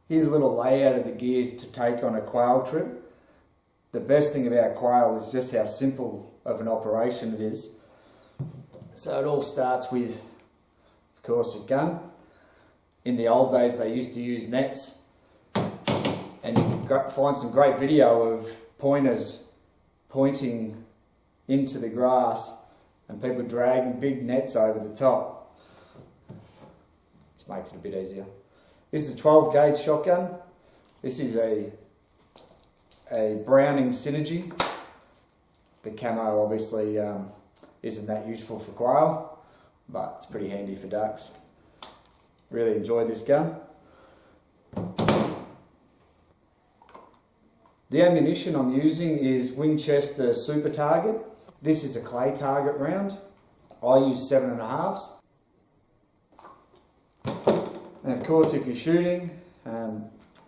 Here's a little layout of the gear to take on a quail trip. The best thing about quail is just how simple of an operation it is. So it all starts with, of course, a gun. In the old days they used to use nets, and you can find some great video of pointers pointing into the grass and people dragging big nets over the top. This makes it a bit easier. This is a 12 gauge shotgun. This is a Browning Synergy. The camo obviously isn't that useful for quail, but it's pretty handy for ducks. Really enjoy this gun. The ammunition I'm using is Winchester Super Target. This is a clay target round. I use 7.5s. And of course, if you're shooting,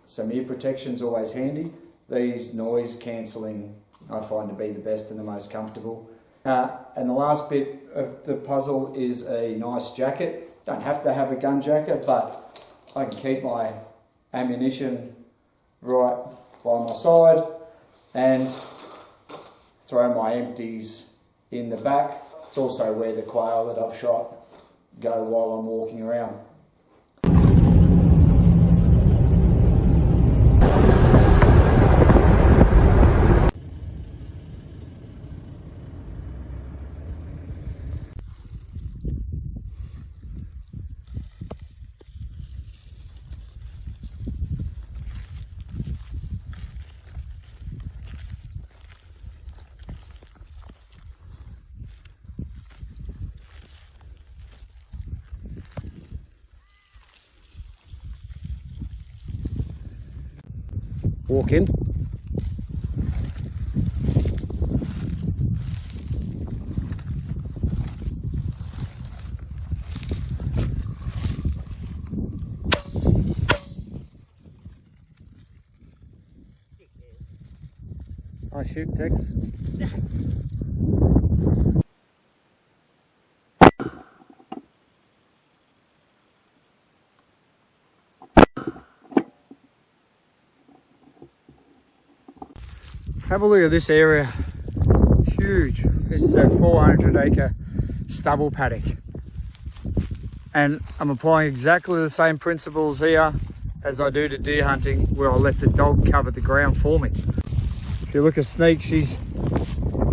some ear protection's always handy. These noise cancelling I find to be the best and the most comfortable. And the last bit of the puzzle is a nice jacket. Don't have to have a gun jacket, but I can keep my ammunition right by my side and throw my empties in the back. It's also where the quail that I've shot go while I'm walking around. Walk in. Nice shoot, Tex. Have a look at this area, huge. This is a 400-acre stubble paddock. And I'm applying exactly the same principles here as I do to deer hunting, where I let the dog cover the ground for me. If you look at Sneak, she's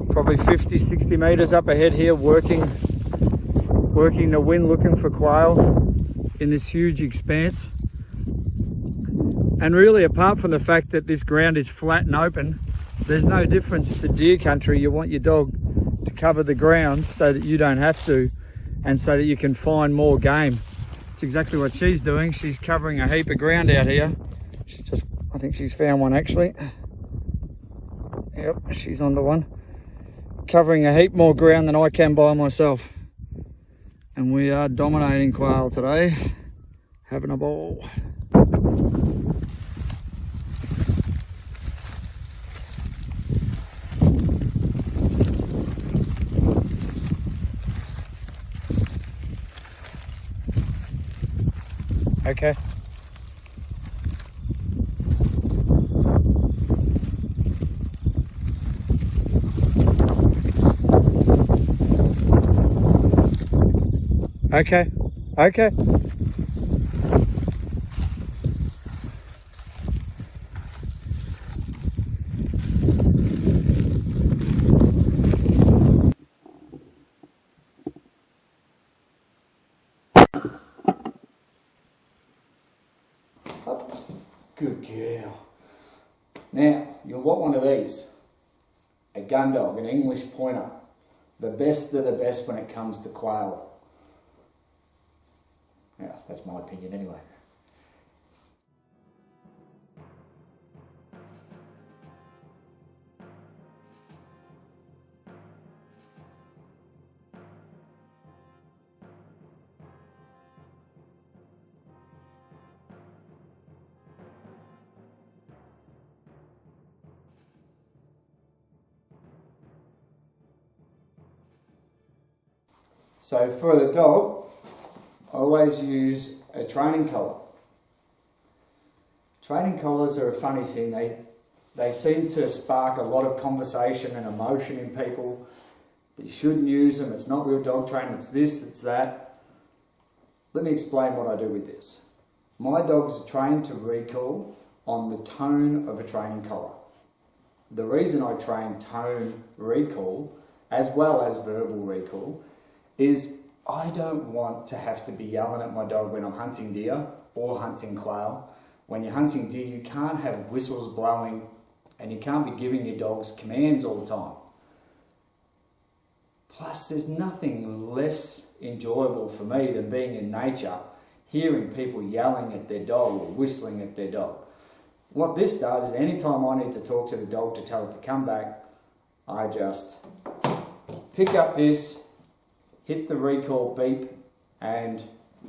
probably 50, 60 metres up ahead here, working the wind, looking for quail in this huge expanse. And really, apart from the fact that this ground is flat and open, there's no difference to deer country. You want your dog to cover the ground so that you don't have to, and so that you can find more game. It's exactly what she's doing. She's covering a heap of ground out here. I think she's found one actually. Yep, she's on the one. Covering a heap more ground than I can by myself. And we are dominating quail today. Having a ball. Okay. Okay. Okay. Good girl. Now, you'll want one of these. A gun dog, an English pointer. The best of the best when it comes to quail. Yeah, that's my opinion anyway. So for the dog, I always use a training collar. Training collars are a funny thing. They seem to spark a lot of conversation and emotion in people. You shouldn't use them, it's not real dog training, it's this, it's that. Let me explain what I do with this. My dogs are trained to recall on the tone of a training collar. The reason I train tone recall as well as verbal recall is I don't want to have to be yelling at my dog when I'm hunting deer or hunting quail. When you're hunting deer, you can't have whistles blowing and you can't be giving your dogs commands all the time. Plus, there's nothing less enjoyable for me than being in nature, hearing people yelling at their dog or whistling at their dog. What this does is anytime I need to talk to the dog to tell it to come back, I just pick up this, hit the recall beep, and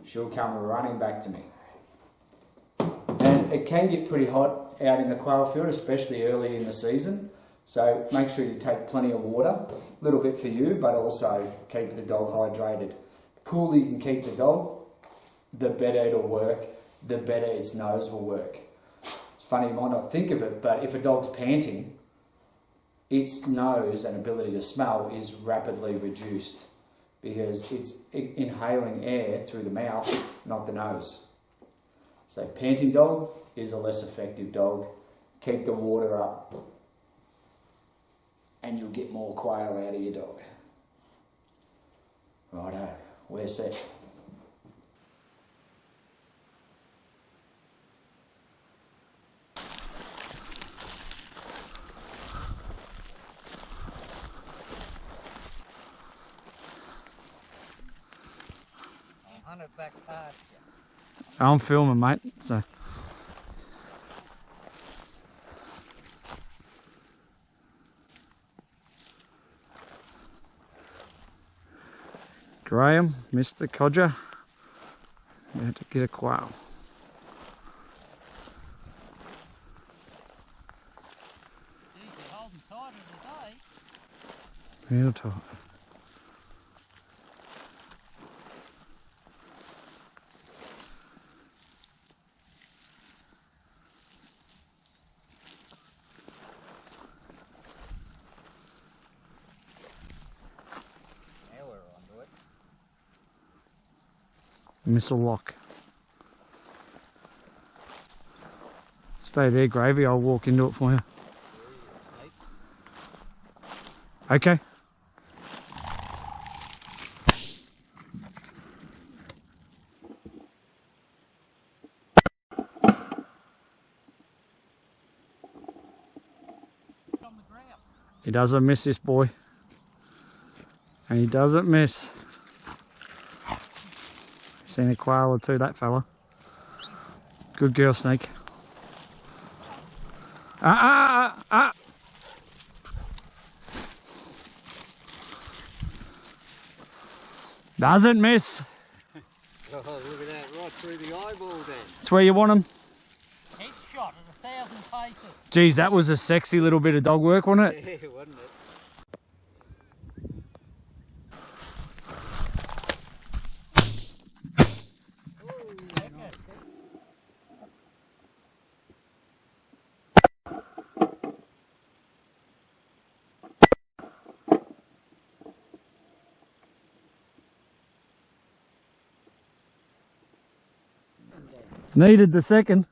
she'll come running back to me. And it can get pretty hot out in the quail field, especially early in the season. So make sure you take plenty of water, a little bit for you, but also keep the dog hydrated. The cooler you can keep the dog, the better it'll work, the better its nose will work. It's funny, you might not think of it, but if a dog's panting, its nose and ability to smell is rapidly reduced because it's inhaling air through the mouth, not the nose. So panting dog is a less effective dog. Keep the water up and you'll get more quail out of your dog. Righto, we're set. I'll hunt it back past you. I'm filming, mate, so. Graham, Mr. Codger, we had to get a quail. Geez, you're holding tighter today. Real tight. Now we're onto it. Missile lock. Stay there, Gravy. I'll walk into it for you. Okay. On the ground. He doesn't miss, this boy. And he doesn't miss. Seen a quail or two, that fella. Good girl, Snake. Doesn't miss. Oh, look at that, right through the eyeball then. That's where you want him. Headshot at 1,000 paces. Geez, that was a sexy little bit of dog work, wasn't it? Yeah, wasn't it? Needed the second.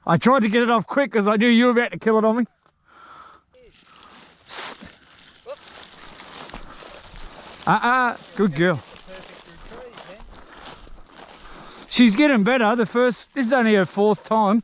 I tried to get it off quick because I knew you were about to kill it on me. Good girl. She's getting better. This is only her 4th time.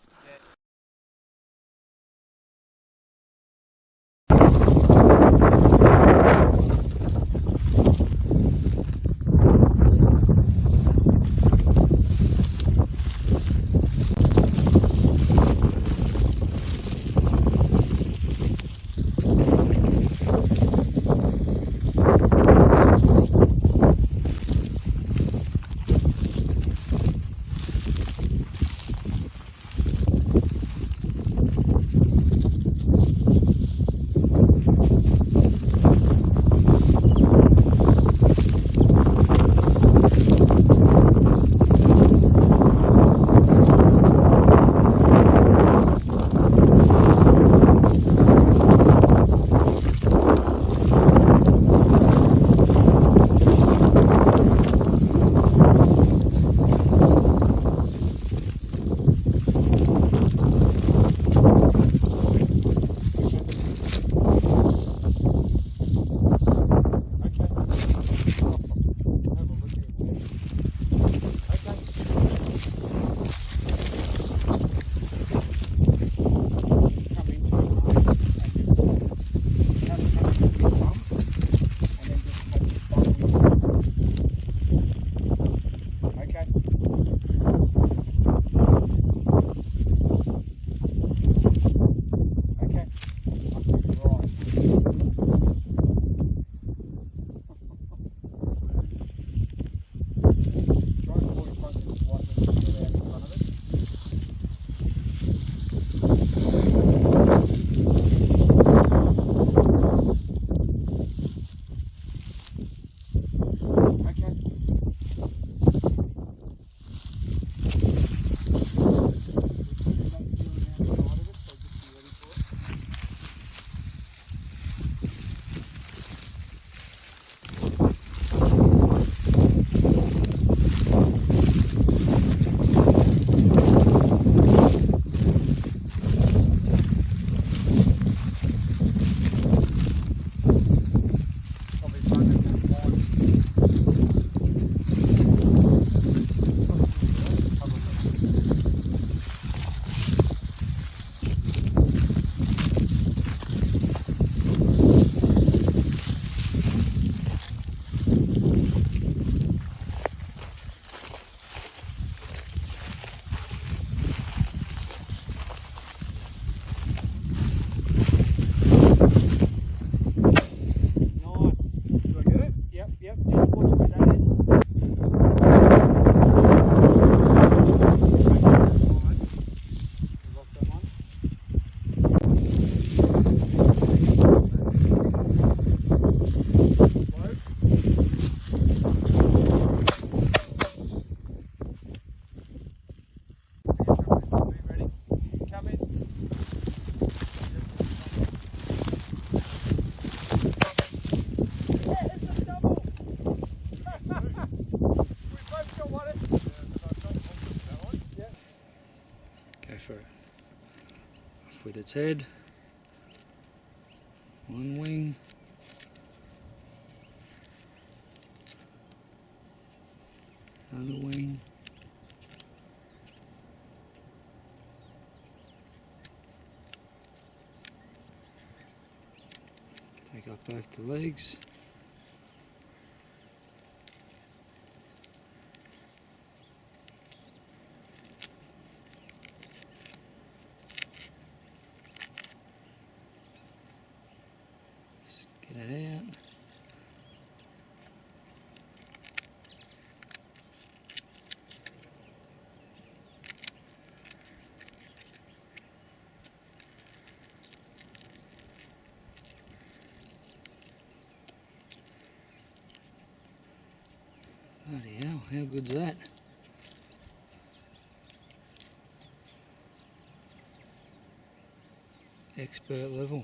Go for it. Off with its head. One wing. Another wing. Take off both the legs. Just get it out. Bloody hell, how good's that? Expert level.